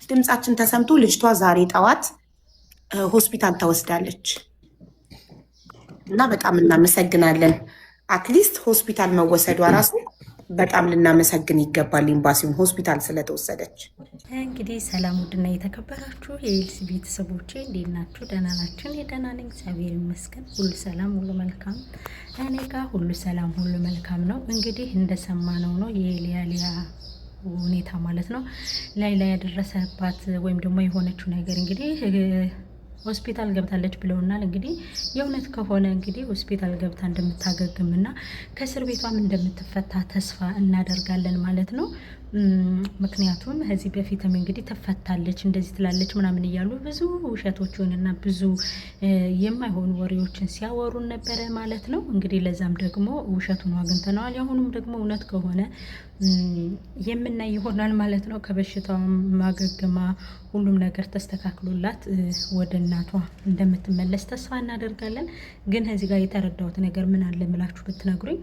ድምጻችን ተሰምቶ ልጅቷ ዛሬ ጠዋት ሆስፒታል ተወስዳለች እና በጣም እናመሰግናለን። አትሊስት ሆስፒታል መወሰዷ ራሱ በጣም ልናመሰግን ይገባል ኤምባሲውን ሆስፒታል ስለተወሰደች። እንግዲህ ሰላም ውድና የተከበራችሁ የኤልሲ ቤተሰቦቼ እንዴት ናችሁ? ደህና ናችሁ? ደህና ነኝ፣ እግዚአብሔር ይመስገን። ሁሉ ሰላም፣ ሁሉ መልካም። እኔ ጋር ሁሉ ሰላም፣ ሁሉ መልካም ነው። እንግዲህ እንደሰማነው ነው የሊያ ሁኔታ ማለት ነው ላይ ያደረሰባት ወይም ደግሞ የሆነችው ነገር እንግዲህ ሆስፒታል ገብታለች ብለውናል። እንግዲህ የእውነት ከሆነ እንግዲህ ሆስፒታል ገብታ እንደምታገግምና ከእስር ቤቷም እንደምትፈታ ተስፋ እናደርጋለን ማለት ነው። ምክንያቱም ከዚህ በፊትም እንግዲህ ትፈታለች እንደዚህ ትላለች ምናምን እያሉ ብዙ ውሸቶችንና ብዙ የማይሆኑ ወሬዎችን ሲያወሩን ነበረ ማለት ነው። እንግዲህ ለዛም ደግሞ ውሸቱን አግኝተነዋል። ያሁኑም ደግሞ እውነት ከሆነ የምናይ ይሆናል ማለት ነው። ከበሽታው ማገገማ ሁሉም ነገር ተስተካክሎላት ወደ እናቷ እንደምትመለስ ተስፋ እናደርጋለን። ግን ከዚህ ጋር የተረዳሁት ነገር ምን አለ ምላችሁ ብትነግሩኝ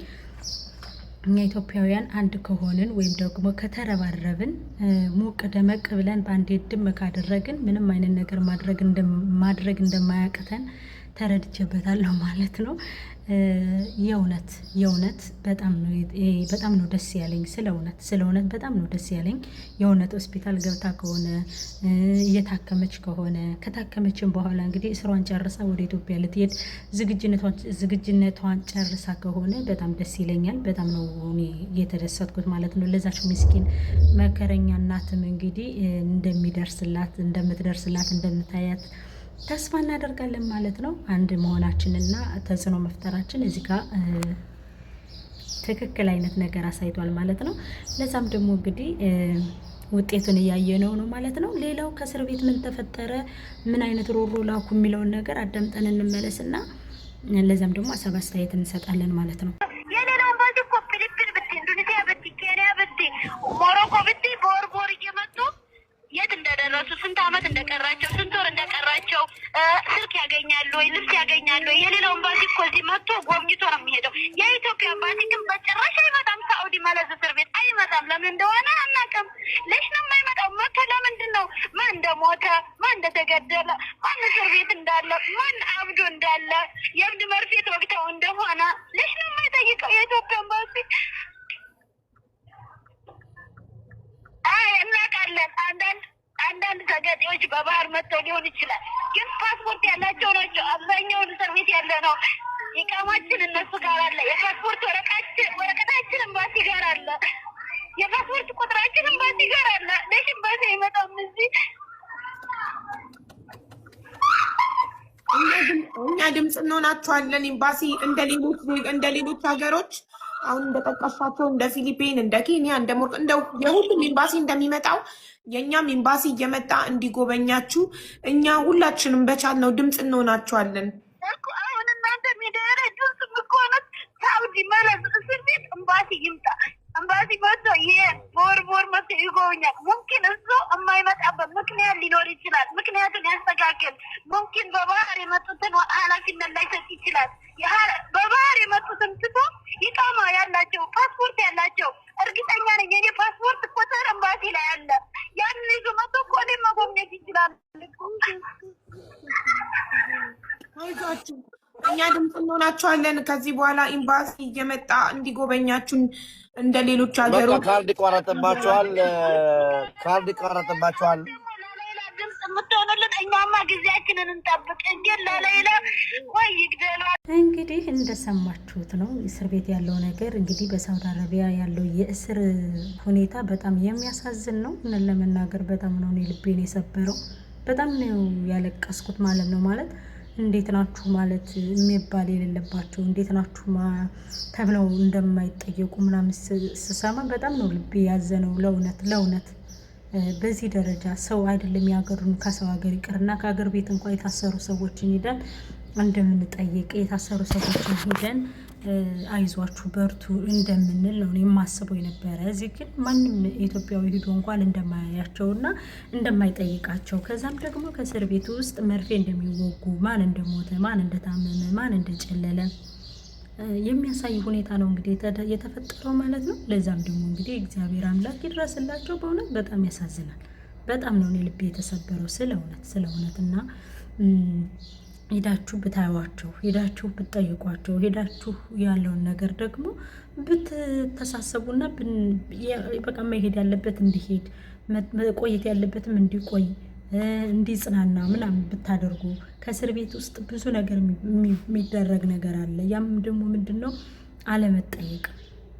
እኛ ኢትዮጵያውያን አንድ ከሆንን ወይም ደግሞ ከተረባረብን ሞቅ ደመቅ ብለን በአንድ ድም ካደረግን ምንም አይነት ነገር ማድረግ እንደማያቅተን ተረድቼበታለሁ ማለት ነው። የእውነት በጣም ነው ደስ ያለኝ። ስለ እውነት በጣም ነው ደስ ያለኝ። የእውነት ሆስፒታል ገብታ ከሆነ እየታከመች ከሆነ ከታከመችን በኋላ እንግዲህ እስሯን ጨርሳ ወደ ኢትዮጵያ ልትሄድ ዝግጅነቷን ጨርሳ ከሆነ በጣም ደስ ይለኛል። በጣም ነው እኔ የተደሰትኩት ማለት ነው። ለዛች ምስኪን መከረኛ እናትም እንግዲህ እንደምትደርስላት እንደምታያት ተስፋ እናደርጋለን ማለት ነው። አንድ መሆናችንና ተጽዕኖ መፍጠራችን እዚህ ጋር ትክክል አይነት ነገር አሳይቷል ማለት ነው። ለዛም ደግሞ እንግዲህ ውጤቱን እያየነው ነው ማለት ነው። ሌላው ከእስር ቤት ምን ተፈጠረ፣ ምን አይነት ሮሮ ላኩ የሚለውን ነገር አዳምጠን እንመለስና ለዛም ደግሞ ሀሳብ አስተያየት እንሰጣለን ማለት ነው። የሌላውን ባዚ እኮ ፊሊፒን ብትይ፣ ኢንዶኔሲያ ብትይ፣ ኬንያ ብትይ፣ ሞሮኮ ብትይ ቦር እየመጡ የት እንደደረሱ ስንት ዓመት እንደቀራቸው ስንት ወር እንደቀራቸው ስልክ ያገኛሉ ወይ ልብስ ያገኛሉ ወይ? የሌላው ኤምባሲ እኮ እዚህ መጥቶ ጎብኝቶ ነው የሚሄደው። የኢትዮጵያ ኤምባሲ ግን በጭራሽ አይመጣም። ሳኡዲ ማለት እስር ቤት አይመጣም። ለምን እንደሆነ አናውቅም። ለሽ ነው የማይመጣው? መጥቶ ለምንድን ነው? ማን እንደሞተ ማን እንደተገደለ ማን እስር ቤት እንዳለ ማን አብዶ እንዳለ የእብድ መርፌ ተወግተው እንደሆነ ለሽ ነው የማይጠይቀው የኢትዮጵያ ኤምባሲ? እናውቃለን። አንዳንድ ተገጤዎች በባህር መጥተው ሊሆን ይችላል፣ ግን ፓስፖርት ያላቸው ናቸው። አብዛኛውን እስር ቤት ያለ ነው። ኢቃማችን እነሱ ጋር አለ። የፓስፖርት ወረቀታችን ኤምባሲ ጋር አለ። የፓስፖርት ቁጥራችን ኤምባሲ ጋር አለ። ለሽ ኤምባሲ አይመጣም እዚህ? እኛ ድምፅ እንሆናቸዋለን። ኤምባሲ እንደ ሌሎች ሀገሮች አሁን እንደጠቀሻቸው እንደ ፊሊፒን፣ እንደ ኬንያ፣ እንደ የሁሉም ኤምባሲ እንደሚመጣው የእኛም ኤምባሲ እየመጣ እንዲጎበኛችሁ እኛ ሁላችንም በቻልነው ድምፅ እንሆናቸዋለን። አሁን እናንተ ሚዲያ ላይ ድምፅ የምትሆኑት ሳኡዲ ማለት እስር ቤት ኤምባሲ ይምጣ። ኤምባሲ መጥቶ ቦር መጥቶ ይጎበኛል። ሙምኪን እሱ የማይመጣበት ምክንያት ሊኖር ይችላል። ምክንያቱን ያስተካክል። ሙምኪን በባህር የመጡትን ኃላፊነት ላይሰጥ ይችላል። በባህር የመጡትን ትቶ ኢቃማ ያላቸው ፓስፖርት ያላቸው እርግጠኛ ነኝ የኔ ፓስፖርት ቁጥር ኤምባሲ ላይ አለ። ያንን ይዞ መጥቶ እኮ እኔን መጎብኘት ይችላል። አይዟችሁ፣ እኛ ድምፅ እንሆናቸዋለን። ከዚህ በኋላ ኤምባሲ እየመጣ እንዲጎበኛችሁን እንደ ሌሎች ሀገሮች ካርድ ይቋረጥባቸዋል። ለሌላ ድምፅ የምትሆኑልን እኛማ ጊዜያችንን እንጠብቅ እንጂ ለሌላ ወይ ይግደሏል። እንግዲህ እንደሰማችሁት ነው እስር ቤት ያለው ነገር። እንግዲህ በሳውዲ አረቢያ ያለው የእስር ሁኔታ በጣም የሚያሳዝን ነው። ለመናገር በጣም ነው እኔ ልቤን የሰበረው። በጣም ነው ያለቀስኩት ማለት ነው። ማለት እንዴት ናችሁ ማለት የሚባል የሌለባቸው እንዴት ናችሁ ተብለው እንደማይጠየቁ ምናምን ስሰማ በጣም ነው ልቤ ያዘነው። ለእውነት በዚህ ደረጃ ሰው አይደለም የሀገሩን ከሰው ሀገር ይቅርና ከሀገር ቤት እንኳን የታሰሩ ሰዎችን ሂደን እንደምንጠይቅ የታሰሩ ሰዎችን ሂደን አይዟችሁ በርቱ እንደምንል ነው የማስበው የነበረ። እዚህ ግን ማንም ኢትዮጵያዊ ሂዶ እንኳን እንደማያያቸውና እንደማይጠይቃቸው ከዛም ደግሞ ከእስር ቤት ውስጥ መርፌ እንደሚወጉ ማን እንደሞተ ማን እንደታመመ ማን እንደጨለለ የሚያሳይ ሁኔታ ነው እንግዲህ የተፈጠረው ማለት ነው። ለዛም ደግሞ እንግዲህ እግዚአብሔር አምላክ ይድረስላቸው። በእውነት በጣም ያሳዝናል። በጣም ነው ልቤ የተሰበረው ስለእውነትና ሄዳችሁ ብታዩዋቸው ሄዳችሁ ብትጠይቋቸው ሄዳችሁ ያለውን ነገር ደግሞ ብትተሳሰቡና በቃ መሄድ ያለበት እንዲሄድ መቆየት ያለበትም እንዲቆይ እንዲጽናና ምናምን ብታደርጉ ከእስር ቤት ውስጥ ብዙ ነገር የሚደረግ ነገር አለ። ያም ደግሞ ምንድነው አለመጠየቅ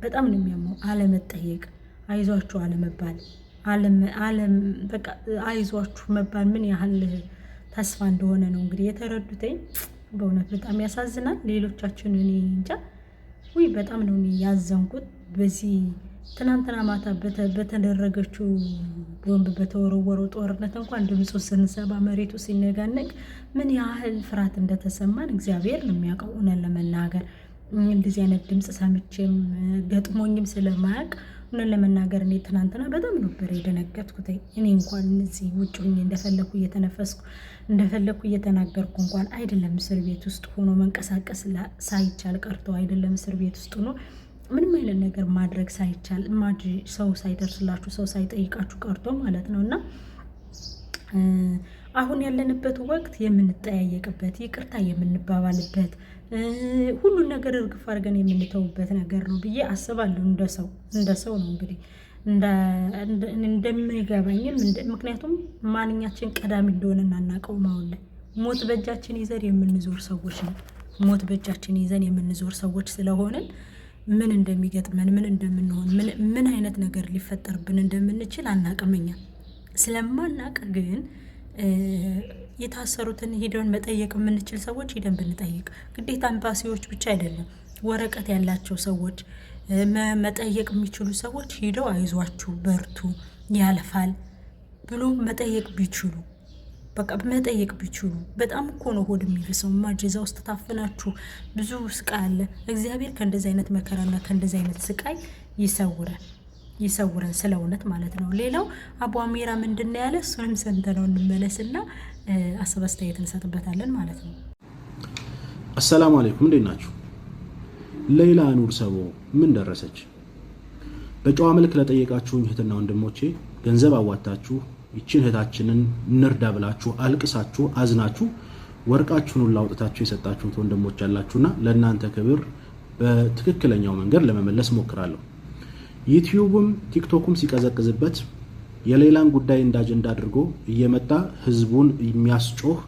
በጣም ነው የሚያመው። አለመጠየቅ አይዟችሁ አለመባል በቃ አይዟችሁ መባል ምን ያህል ተስፋ እንደሆነ ነው እንግዲህ የተረዱትኝ። በእውነት በጣም ያሳዝናል። ሌሎቻችን እኔ እንጃ ወይ በጣም ነው ያዘንኩት። በዚህ ትናንትና ማታ በተደረገችው ቦምብ በተወረወረው ጦርነት እንኳን ድምፁ ስንሰባ መሬቱ ሲነጋነቅ ምን ያህል ፍርሃት እንደተሰማን እግዚአብሔር ነው የሚያውቀው። እውነት ለመናገር እንደዚህ አይነት ድምፅ ሰምቼም ገጥሞኝም ስለማያውቅ እውነት ለመናገር እኔ ትናንትና በጣም ነበር የደነገጥኩት። እኔ እንኳን እዚህ ውጭ ሆኜ እንደፈለኩ እየተነፈስኩ እንደፈለኩ እየተናገርኩ እንኳን አይደለም እስር ቤት ውስጥ ሆኖ መንቀሳቀስ ሳይቻል ቀርቶ አይደለም እስር ቤት ውስጥ ሆኖ ምንም አይነት ነገር ማድረግ ሳይቻል ሰው ሳይደርስላችሁ ሰው ሳይጠይቃችሁ ቀርቶ ማለት ነውና አሁን ያለንበት ወቅት የምንጠያየቅበት ይቅርታ የምንባባልበት ሁሉን ነገር እርግፍ አድርገን የምንተውበት ነገር ነው ብዬ አስባለሁ። እንደ ሰው ነው እንግዲህ እንደሚገባኝም ምክንያቱም ማንኛችን ቀዳሚ እንደሆነ እናናቀው አሁን ላይ ሞት በእጃችን ይዘን የምንዞር ሰዎች ነው። ሞት በእጃችን ይዘን የምንዞር ሰዎች ስለሆነን ምን እንደሚገጥመን ምን እንደምንሆን ምን አይነት ነገር ሊፈጠርብን እንደምንችል አናቅምኛ። ስለማናቅ ግን የታሰሩትን ሄደውን መጠየቅ የምንችል ሰዎች ሄደን ብንጠይቅ ግዴታ ኤምባሲዎች ብቻ አይደለም፣ ወረቀት ያላቸው ሰዎች መጠየቅ የሚችሉ ሰዎች ሄደው አይዟችሁ በርቱ ያልፋል ብሎ መጠየቅ ቢችሉ በቃ መጠየቅ ቢችሉ በጣም እኮ ነው ሆድ የሚብሰው። ማጅዛ ውስጥ ታፍናችሁ ብዙ ስቃይ አለ። እግዚአብሔር ከእንደዚህ አይነት መከራና ከእንደዚህ አይነት ስቃይ ይሰውረን ስለ እውነት ማለት ነው። ሌላው አቡ አሚራ ምንድነው ያለ እሱንም ሰምተነው እንመለስና አሰብ አስተያየት እንሰጥበታለን ማለት ነው። አሰላሙ አለይኩም እንዴት ናችሁ? ሌላ ኑር ሰቦ ምን ደረሰች? በጨዋ መልክ ለጠየቃችሁኝ እህትና ወንድሞቼ ገንዘብ አዋጣችሁ ይችን እህታችንን እንርዳ ብላችሁ አልቅሳችሁ አዝናችሁ ወርቃችሁን ሁሉ አውጥታችሁ የሰጣችሁት ወንድሞች ያላችሁና ለእናንተ ክብር በትክክለኛው መንገድ ለመመለስ ሞክራለሁ። ዩቲዩብም ቲክቶኩም ሲቀዘቅዝበት የሌላን ጉዳይ እንደ አጀንዳ አድርጎ እየመጣ ህዝቡን የሚያስጮህ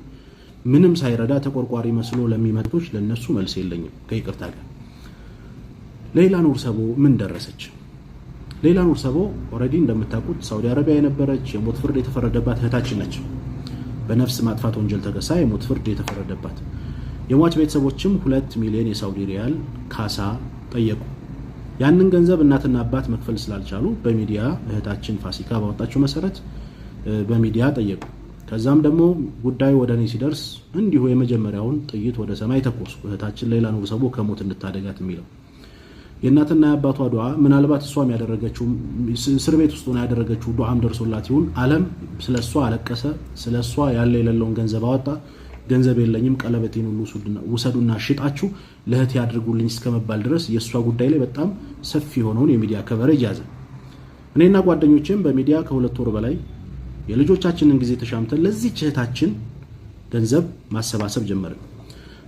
ምንም ሳይረዳ ተቆርቋሪ መስሎ ለሚመጡች ለነሱ መልስ የለኝም ከይቅርታ ጋር። ሌላ ኑር ሰቦ ምን ደረሰች? ሌላ ኑር ሰቦ ኦሬዲ እንደምታውቁት ሳውዲ አረቢያ የነበረች የሞት ፍርድ የተፈረደባት እህታችን ነች። በነፍስ ማጥፋት ወንጀል ተከሳ የሞት ፍርድ የተፈረደባት። የሟች ቤተሰቦችም 2 ሚሊዮን የሳውዲ ሪያል ካሳ ጠየቁ። ያንን ገንዘብ እናትና አባት መክፈል ስላልቻሉ በሚዲያ እህታችን ፋሲካ ባወጣችው መሰረት በሚዲያ ጠየቁ። ከዛም ደግሞ ጉዳዩ ወደ እኔ ሲደርስ እንዲሁ የመጀመሪያውን ጥይት ወደ ሰማይ ተኮስኩ። እህታችን ሌላ ኑር ሰቦ ከሞት እንድታደጋት የሚለው የእናትና የአባቷ ዱዓ ምናልባት እሷም ያደረገችው እስር ቤት ውስጥ ሆና ያደረገችው ዱዓም ደርሶላት ይሁን ዓለም ስለሷ አለቀሰ። ስለሷ ያለ የሌለውን ገንዘብ አወጣ። ገንዘብ የለኝም ቀለበቴን ሁሉ ውሰዱና ሽጣችሁ ለእህት ያድርጉልኝ እስከመባል ድረስ የሷ ጉዳይ ላይ በጣም ሰፊ ሆነውን የሚዲያ ከቨሬጅ ያዘ። እኔና ጓደኞቼም በሚዲያ ከ2 ወር በላይ የልጆቻችንን ጊዜ ተሻምተን ለዚህ እህታችን ገንዘብ ማሰባሰብ ጀመርን።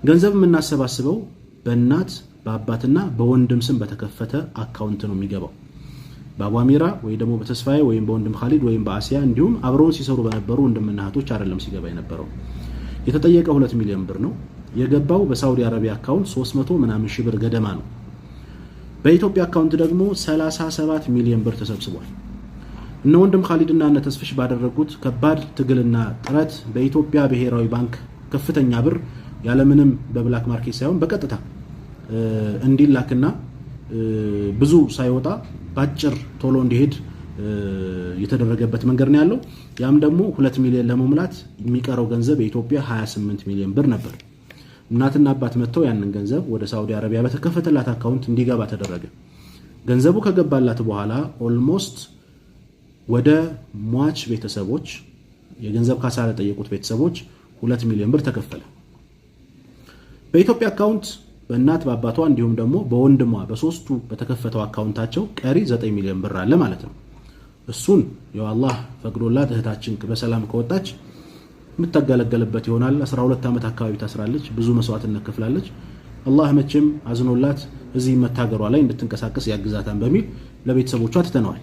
ገንዘብ የምናሰባስበው በእናት በአባትና በወንድም ስም በተከፈተ አካውንት ነው የሚገባው። በአቡ አሚራ ወይ ደግሞ በተስፋዬ ወይም በወንድም ኻሊድ ወይም በአሲያ እንዲሁም አብረውን ሲሰሩ በነበሩ ወንድምና እህቶች አይደለም ሲገባ የነበረው። የተጠየቀው 2 ሚሊዮን ብር ነው። የገባው በሳውዲ አረቢያ አካውንት 300 ምናምን ሺህ ብር ገደማ ነው። በኢትዮጵያ አካውንት ደግሞ 37 ሚሊዮን ብር ተሰብስቧል። እነ ወንድም ኻሊድና እነ ተስፍሽ ባደረጉት ከባድ ትግልና ጥረት በኢትዮጵያ ብሔራዊ ባንክ ከፍተኛ ብር ያለምንም በብላክ ማርኬት ሳይሆን በቀጥታ እንዲላክና ብዙ ሳይወጣ ባጭር ቶሎ እንዲሄድ የተደረገበት መንገድ ነው ያለው። ያም ደግሞ 2 ሚሊዮን ለመሙላት የሚቀረው ገንዘብ የኢትዮጵያ 28 ሚሊዮን ብር ነበር። እናትና አባት መተው ያንን ገንዘብ ወደ ሳውዲ አረቢያ በተከፈተላት አካውንት እንዲገባ ተደረገ። ገንዘቡ ከገባላት በኋላ ኦልሞስት ወደ ሟች ቤተሰቦች የገንዘብ ካሳ ለጠየቁት ቤተሰቦች 2 ሚሊዮን ብር ተከፈለ። በኢትዮጵያ አካውንት በእናት በአባቷ እንዲሁም ደግሞ በወንድሟ በሶስቱ በተከፈተው አካውንታቸው ቀሪ 9 ሚሊዮን ብር አለ ማለት ነው። እሱን ያው አላህ ፈቅዶላት እህታችን በሰላም ከወጣች የምትገለገልበት ይሆናል። 12 ዓመት አካባቢ ታስራለች፣ ብዙ መስዋዕትነት ከፍላለች። አላህ መቼም አዝኖላት እዚህ መታገሯ ላይ እንድትንቀሳቀስ ያግዛታን በሚል ለቤተሰቦቿ ትተነዋል።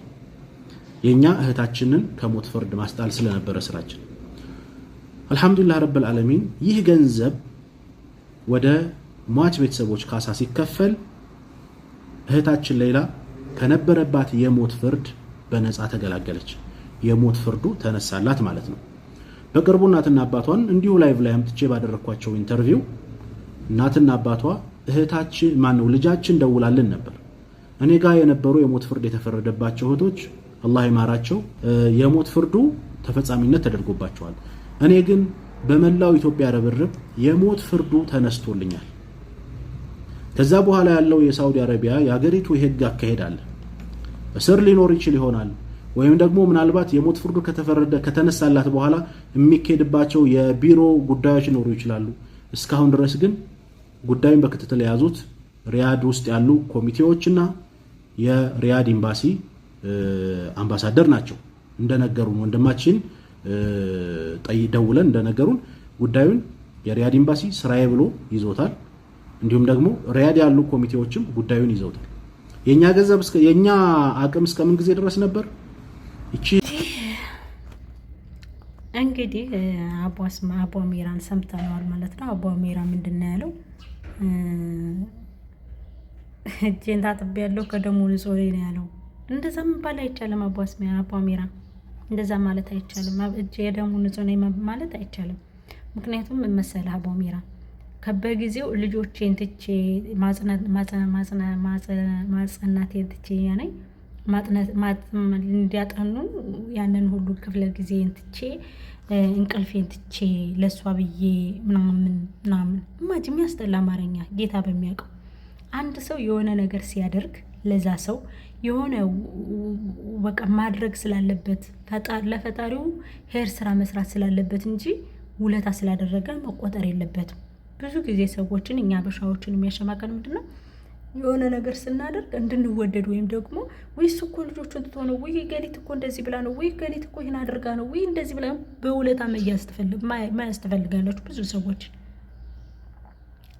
የኛ እህታችንን ከሞት ፍርድ ማስጣል ስለነበረ ስራችን አልহামዱሊላህ ረብል ዓለሚን። ይህ ገንዘብ ወደ ሟች ቤተሰቦች ካሳ ሲከፈል እህታችን ሌላ ከነበረባት የሞት ፍርድ በነፃ ተገላገለች። የሞት ፍርዱ ተነሳላት ማለት ነው። በቅርቡ እናትና አባቷን እንዲሁ ላይቭ ላይ አምጥቼ ባደረኳቸው ኢንተርቪው እናትና አባቷ እህታችን ማነው ልጃችን ደውላልን ነበር። እኔ ጋር የነበሩ የሞት ፍርድ የተፈረደባቸው እህቶች አላህ ይማራቸው የሞት ፍርዱ ተፈጻሚነት ተደርጎባቸዋል። እኔ ግን በመላው ኢትዮጵያ ረብርብ የሞት ፍርዱ ተነስቶልኛል። ከዛ በኋላ ያለው የሳውዲ አረቢያ የሀገሪቱ የህግ አካሄድ አለ። እስር ሊኖር ይችል ይሆናል ወይም ደግሞ ምናልባት የሞት ፍርዱ ከተነሳላት በኋላ የሚከድባቸው የቢሮ ጉዳዮች ሊኖሩ ይችላሉ። እስካሁን ድረስ ግን ጉዳዩን በክትትል የያዙት ሪያድ ውስጥ ያሉ ኮሚቴዎችና የሪያድ ኤምባሲ አምባሳደር ናቸው። እንደነገሩን ወንድማችን ደውለን እንደነገሩን ጉዳዩን የሪያድ ኤምባሲ ስራዬ ብሎ ይዞታል። እንዲሁም ደግሞ ሪያድ ያሉ ኮሚቴዎችም ጉዳዩን ይዘውታል። የኛ ገንዘብ የኛ አቅም እስከምን ጊዜ ድረስ ነበር? እቺ እንግዲህ አቡ አሚራን ሰምተናል ማለት ነው። አቡ አሚራ ምንድነው ያለው? እጄን ታጥቤያለሁ ከደሙ ንጹህ ነው ያለው። እንደዛ መባል አይቻልም። አቡ አሚራ እንደዛ ማለት አይቻልም። እጄ የደሙ ንጹህ ነው ማለት አይቻልም። ምክንያቱም ምን መሰለህ አቡ አሚራ ከበጊዜው ልጆቼን ትቼ ማጽናቴን ትቼ ያነኝ እንዲያጠኑ ያንን ሁሉ ክፍለ ጊዜን ትቼ እንቅልፌን ትቼ ለሷ ብዬ ምናምን ማጅ የሚያስጠላ አማርኛ ጌታ በሚያውቀው አንድ ሰው የሆነ ነገር ሲያደርግ ለዛ ሰው የሆነ በቃ ማድረግ ስላለበት ለፈጣሪው ሄር ስራ መስራት ስላለበት እንጂ ውለታ ስላደረገ መቆጠር የለበትም። ብዙ ጊዜ ሰዎችን እኛ በሻዎችን የሚያሸማቀን ምንድነው የሆነ ነገር ስናደርግ እንድንወደድ ወይም ደግሞ ወይ እኮ ልጆቹን ትቶ ነው ወይ ገሊት እኮ እንደዚህ ብላ ነው ወይ ገሊት እኮ ይሄን አድርጋ ነው ወይ እንደዚህ ብላ በውለታ መያዝ ትፈልጋላችሁ ብዙ ሰዎች።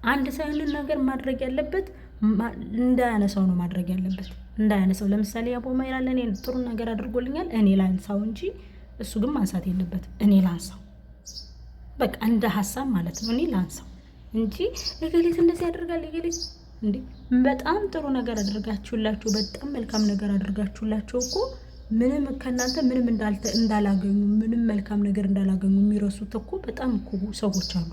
አንድ ሰው ያንን ነገር ማድረግ ያለበት እንዳያነሳው ነው ማድረግ ያለበት እንዳያነሳው። ለምሳሌ አቡ አሚራ ለኔ ጥሩ ነገር አድርጎልኛል እኔ ላንሳው እንጂ እሱ ግን ማንሳት የለበትም። እኔ ላንሳው በቃ እንደ ሐሳብ ማለት ነው። እኔ ላንሳው እንጂ ለገሊት እንደዚህ ያደርጋል ለገሊት እንዴ በጣም ጥሩ ነገር አድርጋችሁላችሁ በጣም መልካም ነገር አድርጋችሁላችሁ እኮ ምንም ከናንተ ምንም እንዳላገኙ ምንም መልካም ነገር እንዳላገኙ የሚረሱት እኮ በጣም እኮ ሰዎች አሉ።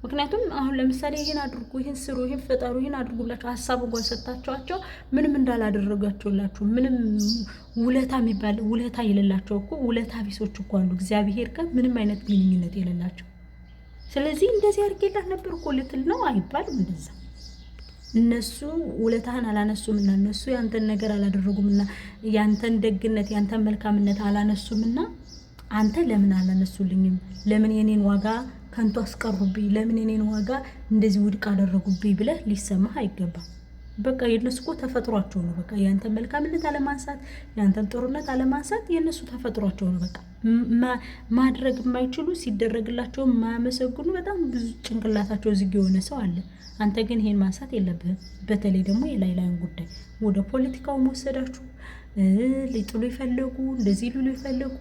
ምክንያቱም አሁን ለምሳሌ ይሄን አድርጉ ይሄን ስሩ ይሄን ፈጣሩ ይሄን አድርጉላችሁ ሐሳብ እንኳን ሰጣችኋቸው ምንም እንዳላደረጋችሁላችሁ ምንም ውለታ የሚባል ውለታ የሌላቸው እኮ ውለታ ቢሶች እኮ አሉ እግዚአብሔር ጋር ምንም አይነት ግንኙነት የሌላቸው። ስለዚህ እንደዚህ አድርጌላት ነበር እኮ ልትል ነው አይባልም እንደዛ። እነሱ ውለታህን አላነሱምና እነሱ ያንተን ነገር አላደረጉምና ያንተን ደግነት ያንተን መልካምነት አላነሱምና አንተ ለምን አላነሱልኝም ለምን የኔን ዋጋ ከንቱ አስቀሩብኝ ለምን የኔን ዋጋ እንደዚህ ውድቅ አደረጉብኝ ብለህ ሊሰማህ አይገባም። በቃ የነሱ እኮ ተፈጥሯቸው ነው። በቃ ያንተን መልካምነት አለማንሳት ያንተን ጥሩነት አለማንሳት የነሱ ተፈጥሯቸው ነው። በቃ ማድረግ የማይችሉ ሲደረግላቸው የማያመሰግኑ በጣም ብዙ ጭንቅላታቸው ዝግ የሆነ ሰው አለ። አንተ ግን ይሄን ማንሳት የለብህም። በተለይ ደግሞ የላይላዩን ጉዳይ ወደ ፖለቲካው መወሰዳችሁ ሊጥሉ ይፈልጉ እንደዚህ ሊሉ ይፈልጉ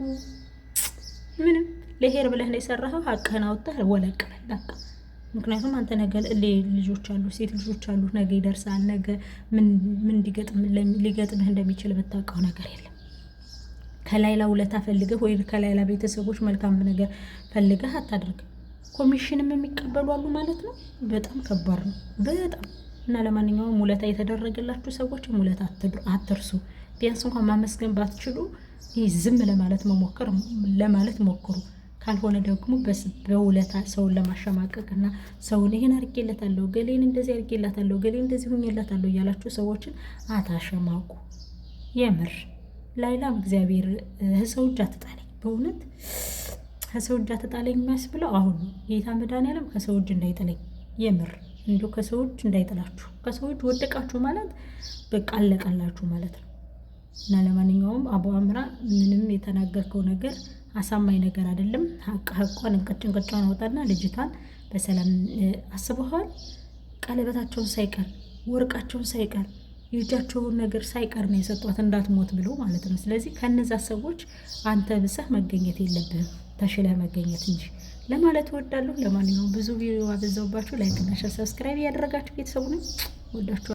ምንም ለሄር ብለህ ነው የሰራኸው ሀቅህን አውጥተህ ወለቀበል በቃ። ምክንያቱም አንተ ነገ ልጆች አሉ ሴት ልጆች አሉ ነገ ይደርሳል ነገ ምን ሊገጥምህ እንደሚችል የምታውቀው ነገር የለም። ከላይላ ውለታ ፈልገህ ወይ ከላይላ ቤተሰቦች መልካም ነገር ፈልገህ አታድርግ። ኮሚሽንም የሚቀበሉ አሉ ማለት ነው። በጣም ከባድ ነው በጣም። እና ለማንኛውም ውለታ የተደረገላችሁ ሰዎች ውለታ አትርሱ። ቢያንስ እንኳን ማመስገን ባትችሉ ዝም ለማለት ሞክሩ። ካልሆነ ደግሞ በውለታ ሰውን ለማሸማቀቅና ሰውን ይሄን አድርጌላታለሁ ገሌን እንደዚህ አድርጌላታለሁ ገሌን እንደዚህ ሆኜላታለሁ እያላችሁ ሰዎችን አታሸማቁ። የምር ላይላም እግዚአብሔር ሰው እጅ አትጣለኝ በእውነት ከሰው እጅ አትጣለኝ የሚያስብለው አሁን ጌታ መድኃኒዓለም ከሰው እጅ እንዳይጥለኝ የምር እንዲሁ ከሰው እጅ እንዳይጥላችሁ። ከሰው እጅ ወደቃችሁ ማለት በቃ አለቀላችሁ ማለት ነው። እና ለማንኛውም አቡ አምራ ምንም የተናገርከው ነገር አሳማኝ ነገር አይደለም። ሀቋን እንቀጭን አውጣና ልጅቷን በሰላም አስበዋል። ቀለበታቸውን ሳይቀር ወርቃቸውን ሳይቀር የእጃቸውን ነገር ሳይቀር ነው የሰጧት እንዳትሞት ብለው ማለት ነው። ስለዚህ ከነዛ ሰዎች አንተ ብሰህ መገኘት የለብህም ተሽለህ መገኘት እንጂ ለማለት እወዳለሁ። ለማንኛውም ብዙ ቪዲዮ አበዛውባችሁ። ላይክ እና ሼር ሰብስክራይብ ያደረጋችሁ ቤተሰቡ ነው ወዳችሁ